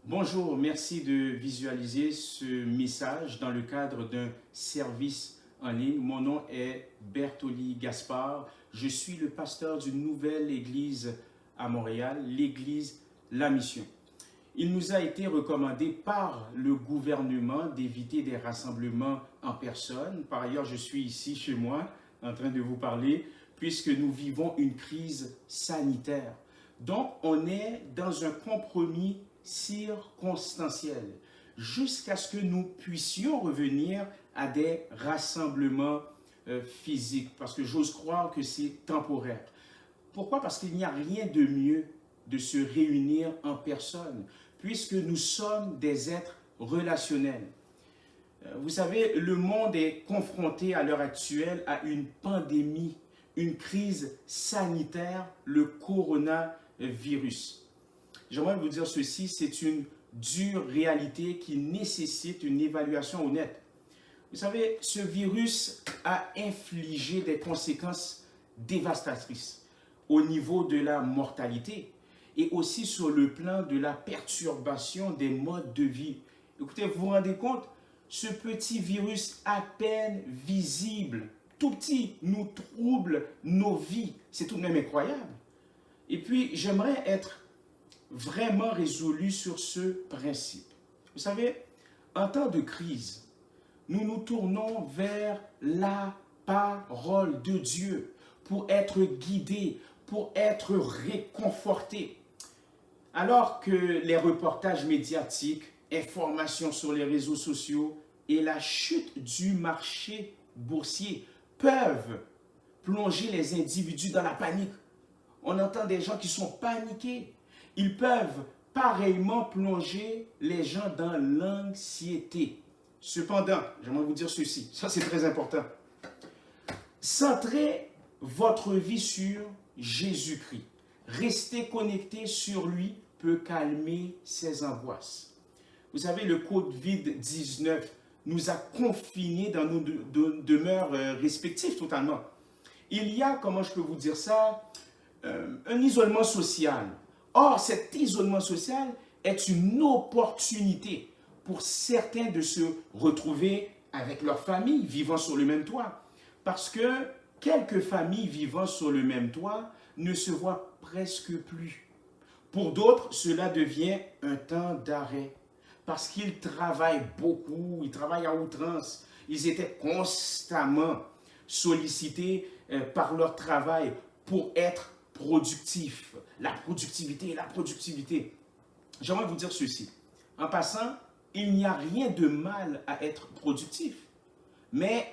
Bonjour, merci de visualiser ce message dans le cadre d'un service en ligne. Mon nom est Bertoli Gaspard. Je suis le pasteur d'une nouvelle église à Montréal, l'église La Mission. Il nous a été recommandé par le gouvernement d'éviter des rassemblements en personne. Par ailleurs, je suis ici chez moi en train de vous parler puisque nous vivons une crise sanitaire. Donc, on est dans un compromis circonstanciel jusqu'à ce que nous puissions revenir à des rassemblements physiques, parce que j'ose croire que c'est temporaire. Pourquoi? Parce qu'il n'y a rien de mieux de se réunir en personne, puisque nous sommes des êtres relationnels. Vous savez, le monde est confronté à l'heure actuelle à une pandémie, une crise sanitaire, le coronavirus. J'aimerais vous dire ceci, c'est une dure réalité qui nécessite une évaluation honnête. Vous savez, ce virus a infligé des conséquences dévastatrices au niveau de la mortalité et aussi sur le plan de la perturbation des modes de vie. Écoutez, vous vous rendez compte, ce petit virus à peine visible, tout petit, nous trouble nos vies. C'est tout de même incroyable. Et puis, j'aimerais être vraiment résolu sur ce principe. Vous savez, en temps de crise, nous nous tournons vers la parole de Dieu pour être guidés, pour être réconfortés. Alors que les reportages médiatiques, informations sur les réseaux sociaux et la chute du marché boursier peuvent plonger les individus dans la panique. On entend des gens qui sont paniqués. Ils peuvent pareillement plonger les gens dans l'anxiété. Cependant, j'aimerais vous dire ceci, ça c'est très important. Centrez votre vie sur Jésus-Christ. Rester connecté sur lui peut calmer ses angoisses. Vous savez, le Covid-19 nous a confinés dans nos demeures respectives totalement. Il y a, comment je peux vous dire ça, un isolement social. Or, cet isolement social est une opportunité pour certains de se retrouver avec leur famille, vivant sur le même toit. Parce que quelques familles vivant sur le même toit ne se voient presque plus. Pour d'autres, cela devient un temps d'arrêt. Parce qu'ils travaillent beaucoup, ils travaillent à outrance. Ils étaient constamment sollicités par leur travail pour être productif, la productivité. J'aimerais vous dire ceci. En passant, il n'y a rien de mal à être productif. Mais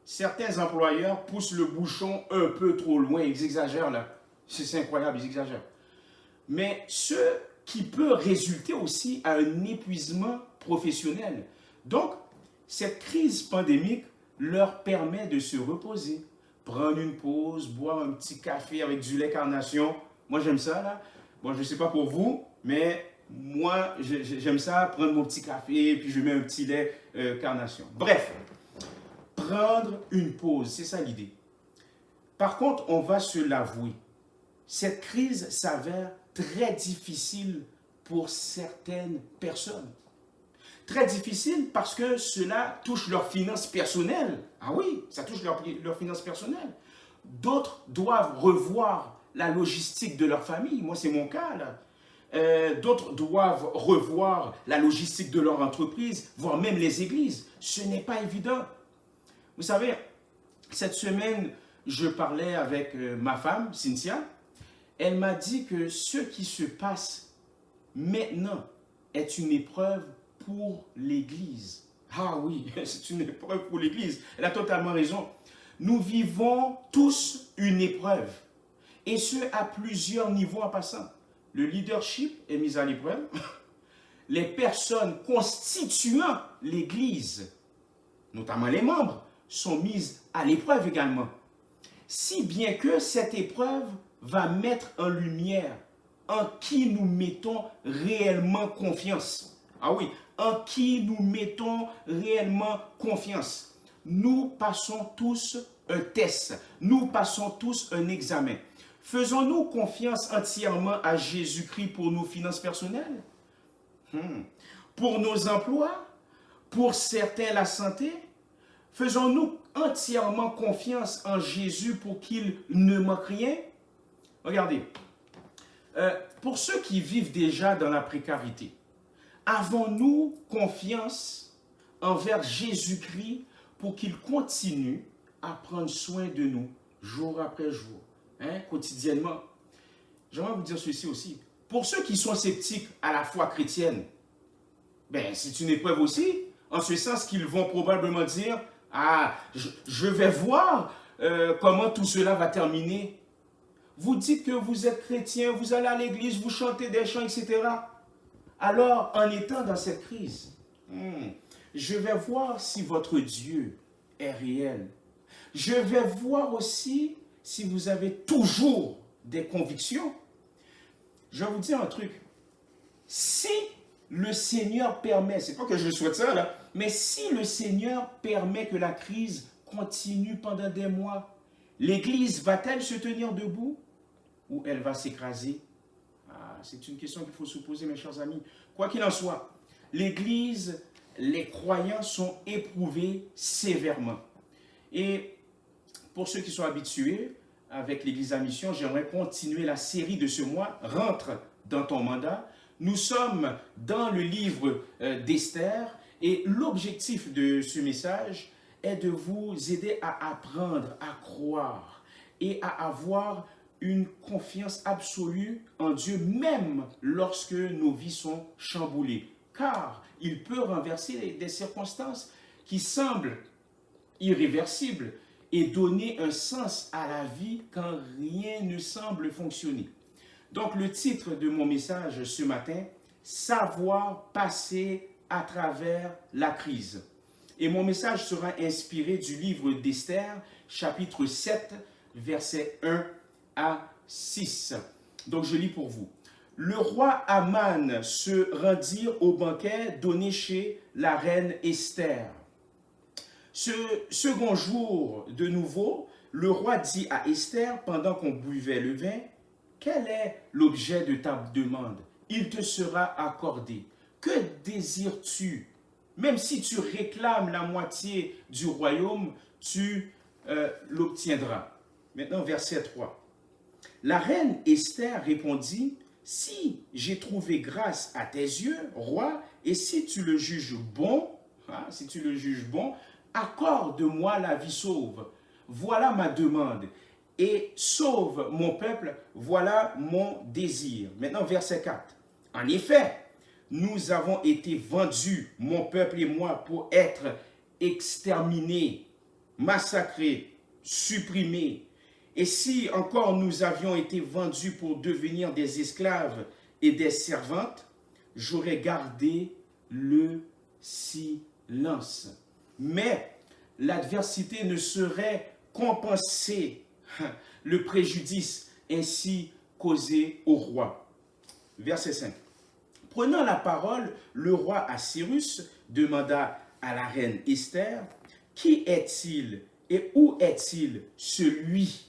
certains employeurs poussent le bouchon un peu trop loin. Ils exagèrent là. C'est incroyable, ils exagèrent. Mais ce qui peut résulter aussi à un épuisement professionnel. Donc, cette crise pandémique leur permet de se reposer, prendre une pause, boire un petit café avec du lait carnation. Moi, j'aime ça, là. Bon, je ne sais pas pour vous, mais moi, j'aime ça, prendre mon petit café, puis je mets un petit lait carnation. Bref, prendre une pause, c'est ça l'idée. Par contre, on va se l'avouer, cette crise s'avère très difficile pour certaines personnes. Très difficile parce que cela touche leurs finances personnelles. Ah oui, ça touche leurs finances personnelles. D'autres doivent revoir la logistique de leur famille. Moi, c'est mon cas, là. D'autres doivent revoir la logistique de leur entreprise, voire même les églises. Ce n'est pas évident. Vous savez, cette semaine, je parlais avec ma femme, Cynthia. Elle m'a dit que ce qui se passe maintenant est une épreuve pour l'Église. Ah oui, c'est une épreuve pour l'Église. Elle a totalement raison. Nous vivons tous une épreuve. Et ce, à plusieurs niveaux en passant. Le leadership est mis à l'épreuve. Les personnes constituant l'Église, notamment les membres, sont mises à l'épreuve également. Si bien que cette épreuve va mettre en lumière en qui nous mettons réellement confiance. Ah oui, en qui nous mettons réellement confiance. Nous passons tous un test, nous passons tous un examen. Faisons-nous confiance entièrement à Jésus-Christ pour nos finances personnelles? Pour nos emplois, pour certains la santé, faisons-nous entièrement confiance en Jésus pour qu'il ne manque rien? Regardez, pour ceux qui vivent déjà dans la précarité, avons-nous confiance envers Jésus-Christ pour qu'il continue à prendre soin de nous jour après jour, quotidiennement? J'aimerais vous dire ceci aussi. Pour ceux qui sont sceptiques à la foi chrétienne, c'est une épreuve aussi, en ce sens qu'ils vont probablement dire « Ah, je vais voir comment tout cela va terminer. » Vous dites que vous êtes chrétien, vous allez à l'église, vous chantez des chants, etc. Alors, en étant dans cette crise, je vais voir si votre Dieu est réel. Je vais voir aussi si vous avez toujours des convictions. Je vais vous dire un truc. Si le Seigneur permet, c'est pas que je souhaite ça là, mais si le Seigneur permet que la crise continue pendant des mois, l'Église va-t-elle se tenir debout ou elle va s'écraser? C'est une question qu'il faut se poser, mes chers amis. Quoi qu'il en soit, l'Église, les croyants sont éprouvés sévèrement. Et pour ceux qui sont habitués avec l'Église à mission, j'aimerais continuer la série de ce mois, Rentre dans ton mandat. Nous sommes dans le livre d'Esther et l'objectif de ce message est de vous aider à apprendre, à croire et à avoir une confiance absolue en Dieu, même lorsque nos vies sont chamboulées. Car il peut renverser des circonstances qui semblent irréversibles et donner un sens à la vie quand rien ne semble fonctionner. Donc, le titre de mon message ce matin, « Savoir passer à travers la crise ». Et mon message sera inspiré du livre d'Esther, chapitre 7, versets 1 à 6. Donc, je lis pour vous. Le roi Aman se rendit au banquet donné chez la reine Esther. Ce second jour, de nouveau, le roi dit à Esther, pendant qu'on buvait le vin, « Quel est l'objet de ta demande? Il te sera accordé. Que désires-tu? Même si tu réclames la moitié du royaume, tu l'obtiendras. » Maintenant, verset 3. La reine Esther répondit, « Si j'ai trouvé grâce à tes yeux, roi, et si tu le juges bon, accorde-moi la vie sauve. Voilà ma demande. Et sauve mon peuple, voilà mon désir. » Maintenant, verset 4. En effet, nous avons été vendus, mon peuple et moi, pour être exterminés, massacrés, supprimés. Et si encore nous avions été vendus pour devenir des esclaves et des servantes, j'aurais gardé le silence. Mais l'adversité ne saurait compenser le préjudice ainsi causé au roi. Verset 5. Prenant la parole, le roi Assyrus demanda à la reine Esther, « Qui est-il et où est-il celui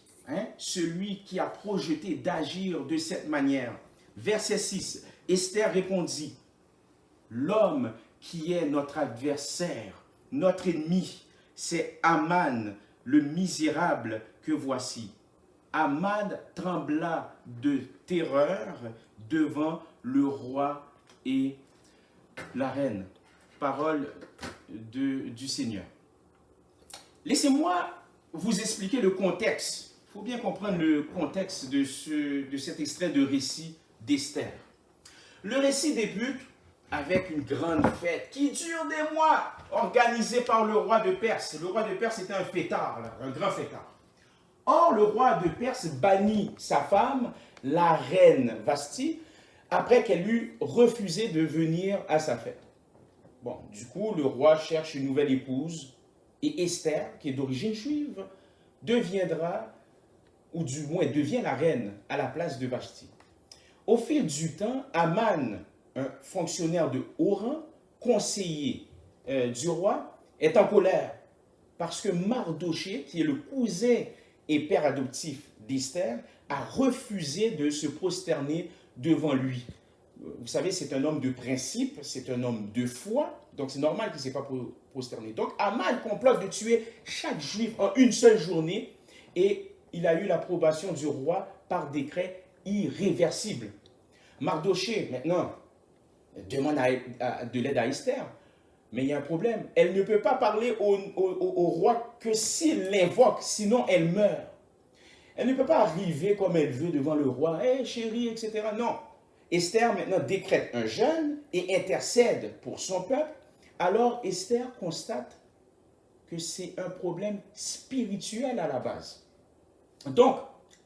qui a projeté d'agir de cette manière? » Verset 6. Esther répondit, « L'homme qui est notre adversaire, notre ennemi, c'est Aman, le misérable que voici. » Aman trembla de terreur devant le roi et la reine. Parole du Seigneur. Laissez-moi vous expliquer le contexte. Il faut bien comprendre le contexte de cet extrait de récit d'Esther. Le récit débute avec une grande fête qui dure des mois, organisée par le roi de Perse. Le roi de Perse était un fêtard, un grand fêtard. Or, le roi de Perse bannit sa femme, la reine Vashti, après qu'elle eut refusé de venir à sa fête. Bon, du coup, le roi cherche une nouvelle épouse et Esther, qui est d'origine juive, deviendra, ou du moins devient la reine à la place de Vashti. Au fil du temps, Aman, un fonctionnaire de haut rang, conseiller du roi, est en colère parce que Mardoché, qui est le cousin et père adoptif d'Esther, a refusé de se prosterner devant lui. vous savez, c'est un homme de principe, c'est un homme de foi, donc c'est normal qu'il ne s'est pas prosterné. Donc Aman complote de tuer chaque juif en une seule journée et il a eu l'approbation du roi par décret irréversible. Mardoché, maintenant, demande de l'aide à Esther, mais il y a un problème. Elle ne peut pas parler au roi que s'il l'invoque, sinon elle meurt. Elle ne peut pas arriver comme elle veut devant le roi, hey, chérie, etc. Non. Esther maintenant décrète un jeûne et intercède pour son peuple. Alors Esther constate que c'est un problème spirituel à la base. Donc,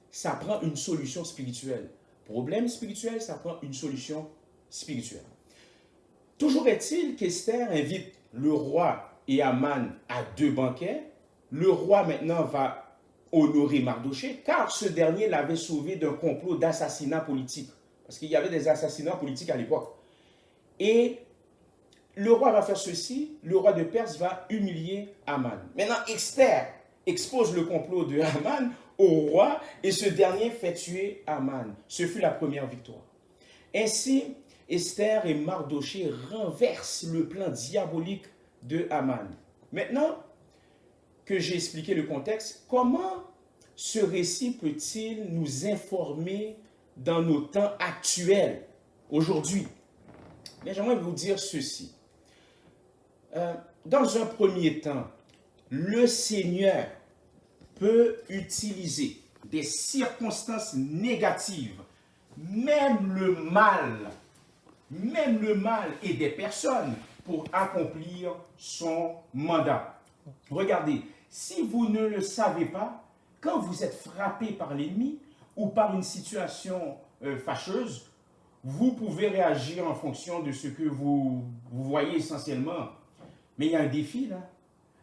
ça prend une solution spirituelle. Problème spirituel, ça prend une solution spirituelle. Toujours est-il qu'Esther invite le roi et Aman à 2 banquets. Le roi maintenant va honorer Mardoché, car ce dernier l'avait sauvé d'un complot d'assassinat politique. Parce qu'il y avait des assassinats politiques à l'époque. Et le roi va faire ceci, le roi de Perse va humilier Aman. Maintenant, Esther expose le complot de Aman au roi et ce dernier fait tuer Aman. Ce fut la première victoire. Ainsi, Esther et Mardoché renversent le plan diabolique de Aman. Maintenant que j'ai expliqué le contexte, comment ce récit peut-il nous informer dans nos temps actuels, aujourd'hui? Mais j'aimerais vous dire ceci. Dans un premier temps, le Seigneur peut utiliser des circonstances négatives, même le mal et des personnes pour accomplir son mandat. Regardez, si vous ne le savez pas, quand vous êtes frappé par l'ennemi ou par une situation fâcheuse, vous pouvez réagir en fonction de ce que vous voyez essentiellement. Mais il y a un défi là.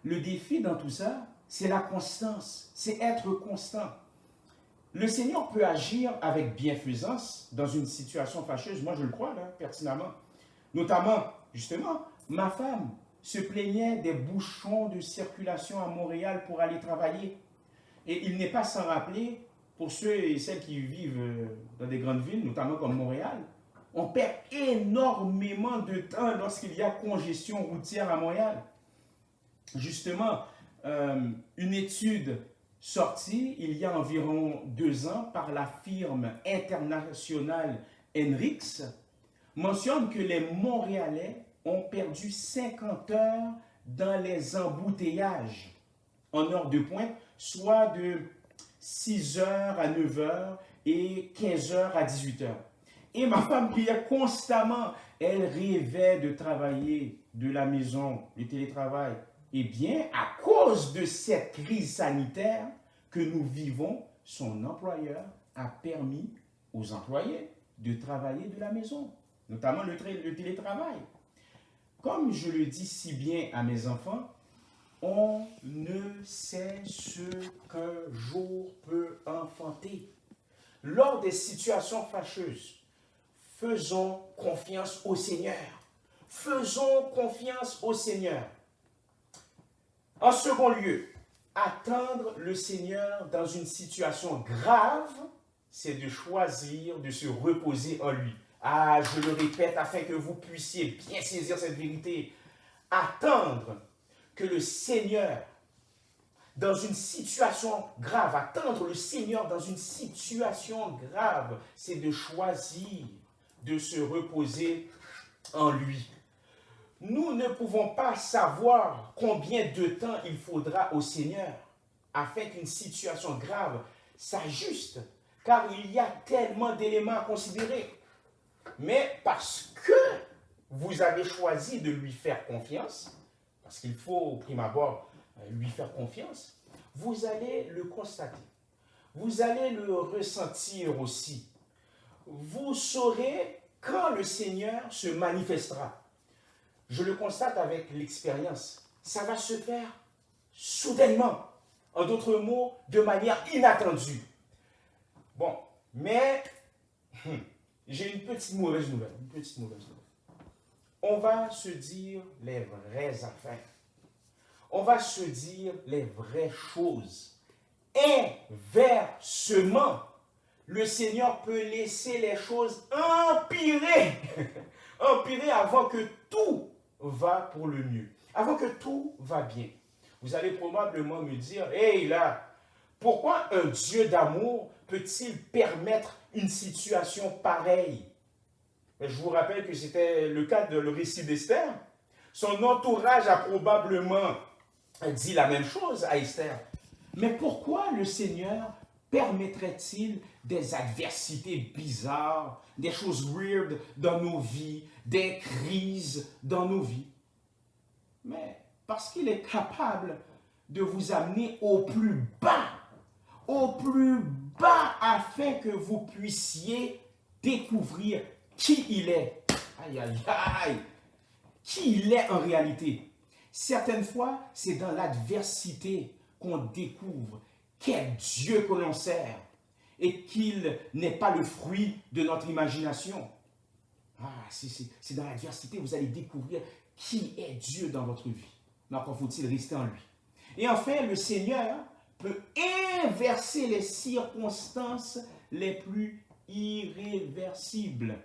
Le défi dans tout ça, c'est la constance, c'est être constant. Le Seigneur peut agir avec bienfaisance dans une situation fâcheuse, moi je le crois là, pertinemment. Notamment, justement, ma femme se plaignait des bouchons de circulation à Montréal pour aller travailler. Et il n'est pas sans rappeler, pour ceux et celles qui vivent dans des grandes villes, notamment comme Montréal, on perd énormément de temps lorsqu'il y a congestion routière à Montréal. Justement, une étude sortie il y a environ 2 ans par la firme internationale Henrix mentionne que les Montréalais ont perdu 50 heures dans les embouteillages en heure de pointe, soit de 6 heures à 9 heures et 15 heures à 18 heures. Et ma femme priait constamment. Elle rêvait de travailler de la maison, le télétravail. Eh bien, à cause de cette crise sanitaire que nous vivons, son employeur a permis aux employés de travailler de la maison, notamment le télétravail. Comme je le dis si bien à mes enfants, on ne sait ce qu'un jour peut enfanter. Lors des situations fâcheuses, faisons confiance au Seigneur. Faisons confiance au Seigneur. En second lieu, attendre le Seigneur dans une situation grave, c'est de choisir de se reposer en lui. Ah, je le répète afin que vous puissiez bien saisir cette vérité. Attendre que le Seigneur, dans une situation grave, attendre le Seigneur dans une situation grave, c'est de choisir de se reposer en lui. Nous ne pouvons pas savoir combien de temps il faudra au Seigneur afin qu'une situation grave s'ajuste, car il y a tellement d'éléments à considérer. Mais parce que vous avez choisi de lui faire confiance, parce qu'il faut au prime abord lui faire confiance, vous allez le constater. Vous allez le ressentir aussi. Vous saurez quand le Seigneur se manifestera. Je le constate avec l'expérience. Ça va se faire soudainement. En d'autres mots, de manière inattendue. Bon, mais j'ai une petite mauvaise nouvelle. On va se dire les vraies affaires. On va se dire les vraies choses. Inversement, le Seigneur peut laisser les choses empirer, empirer avant que tout va pour le mieux, avant que tout va bien. Vous allez probablement me dire, hey là, pourquoi un Dieu d'amour peut-il permettre une situation pareille? Je vous rappelle que c'était le cas de le récit d'Esther. Son entourage a probablement dit la même chose à Esther. Mais pourquoi le Seigneur permettrait-il des adversités bizarres, des choses weird dans nos vies, des crises dans nos vies? Mais parce qu'il est capable de vous amener au plus bas, afin que vous puissiez découvrir qui il est. Aïe, aïe, aïe. Qui il est en réalité. Certaines fois, c'est dans l'adversité qu'on découvre quel Dieu que l'on sert et qu'il n'est pas le fruit de notre imagination. Ah, c'est dans l'adversité que vous allez découvrir qui est Dieu dans votre vie. Mais encore faut-il rester en lui. Et enfin, le Seigneur peut inverser les circonstances les plus irréversibles.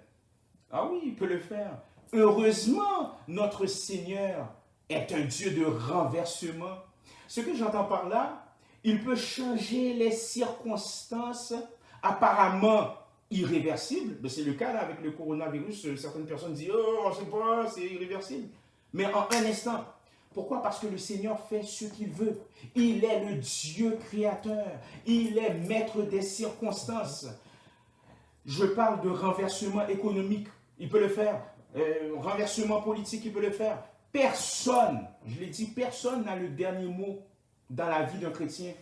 Ah oui, il peut le faire. Heureusement, notre Seigneur est un Dieu de renversement. Ce que j'entends par là, il peut changer les circonstances apparemment irréversibles. C'est le cas là, avec le coronavirus. Certaines personnes disent « Oh, on ne sait pas, c'est irréversible. » Mais en un instant. Pourquoi? Parce que le Seigneur fait ce qu'il veut. Il est le Dieu créateur. Il est maître des circonstances. Je parle de renversement économique. Il peut le faire. Renversement politique, il peut le faire. Personne, je l'ai dit, personne n'a le dernier mot dans la vie d'un chrétien.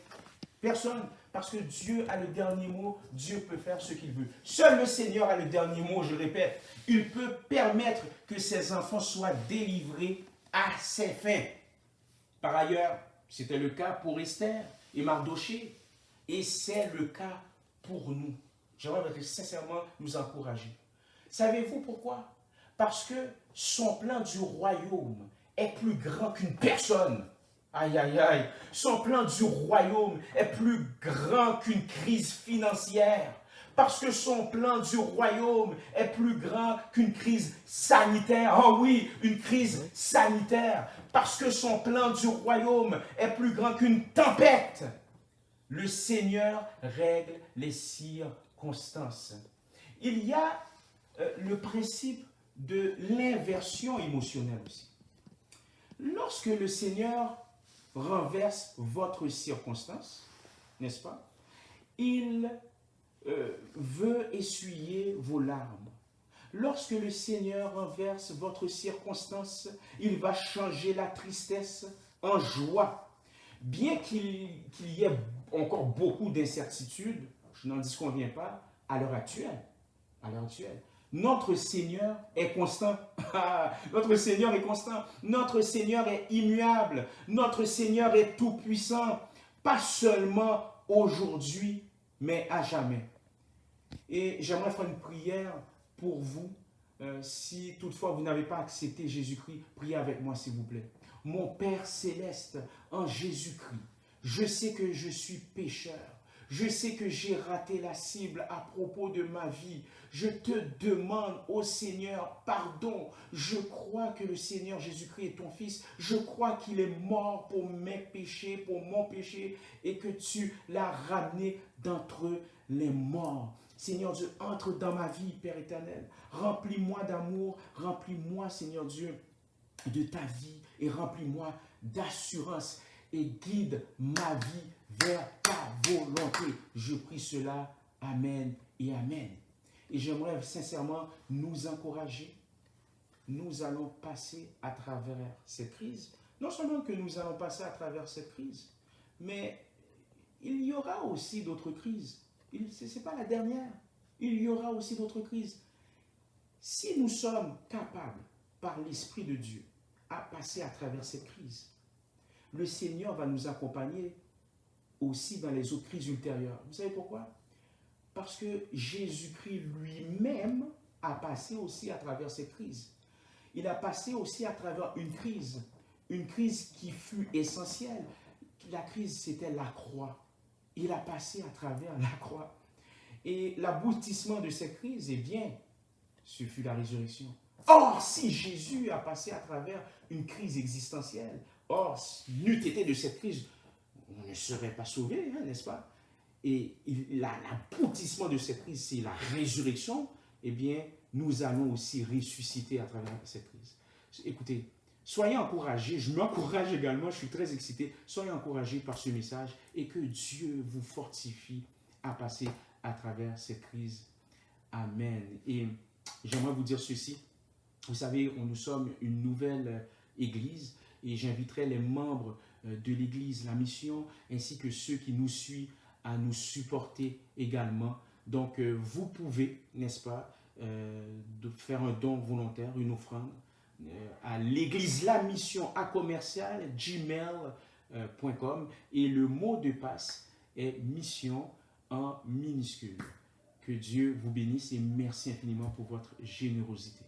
Personne. Parce que Dieu a le dernier mot, Dieu peut faire ce qu'il veut. Seul le Seigneur a le dernier mot, je répète. Il peut permettre que ses enfants soient délivrés à ses fins. Par ailleurs, c'était le cas pour Esther et Mardochée. Et c'est le cas pour nous. J'aimerais sincèrement nous encourager. Savez-vous pourquoi? Parce que son plan du royaume est plus grand qu'une personne. Aïe, aïe, aïe. Son plan du royaume est plus grand qu'une crise financière. Parce que son plan du royaume est plus grand qu'une crise sanitaire. Oh oui, une crise sanitaire. Parce que son plan du royaume est plus grand qu'une tempête. Le Seigneur règle les circonstances. Il y a le principe de l'inversion émotionnelle aussi. Lorsque le Seigneur renverse votre circonstance, n'est-ce pas? Il veut essuyer vos larmes. Lorsque le Seigneur renverse votre circonstance, il va changer la tristesse en joie. Bien qu'il y ait encore beaucoup d'incertitudes, je n'en disconviens pas, à l'heure actuelle. Notre Seigneur est constant. Notre Seigneur est constant. Notre Seigneur est immuable. Notre Seigneur est tout-puissant. Pas seulement aujourd'hui, mais à jamais. Et j'aimerais faire une prière pour vous. Si toutefois vous n'avez pas accepté Jésus-Christ, priez avec moi s'il vous plaît. Mon Père céleste, en Jésus-Christ, je sais que je suis pécheur. Je sais que j'ai raté la cible à propos de ma vie. Je te demande, ô Seigneur, pardon. Je crois que le Seigneur Jésus-Christ est ton Fils. Je crois qu'il est mort pour mes péchés, pour mon péché, et que tu l'as ramené d'entre les morts. Seigneur Dieu, entre dans ma vie, Père éternel. Remplis-moi d'amour. Remplis-moi, Seigneur Dieu, de ta vie. Et remplis-moi d'assurance. Et guide ma vie vers ta volonté. Je prie cela. Amen et amen. Et j'aimerais sincèrement nous encourager. Nous allons passer à travers cette crise. Non seulement que nous allons passer à travers cette crise, mais il y aura aussi d'autres crises. Ce n'est pas la dernière. Il y aura aussi d'autres crises. Si nous sommes capables, par l'Esprit de Dieu, à passer à travers cette crise, le Seigneur va nous accompagner aussi dans les autres crises ultérieures. Vous savez pourquoi? Parce que Jésus-Christ lui-même a passé aussi à travers cette crise. Il a passé aussi à travers une crise qui fut essentielle. La crise, c'était la croix. Il a passé à travers la croix. Et l'aboutissement de cette crise, eh bien, ce fut la résurrection. Or, si Jésus a passé à travers une crise existentielle, or, n'eût été de cette crise, on ne serait pas sauvé, hein, n'est-ce pas? Et l'aboutissement de cette crise, c'est la résurrection, eh bien, nous allons aussi ressusciter à travers cette crise. Écoutez, soyez encouragés, je m'encourage également, je suis très excité, soyez encouragés par ce message et que Dieu vous fortifie à passer à travers cette crise. Amen. Et j'aimerais vous dire ceci, vous savez, nous sommes une nouvelle église et j'inviterai les membres de l'église, la mission, ainsi que ceux qui nous suivent à nous supporter également. Donc, vous pouvez, n'est-ce pas, de faire un don volontaire, une offrande à l'église La Mission à commercial gmail.com et le mot de passe est mission en minuscule. Que Dieu vous bénisse et merci infiniment pour votre générosité.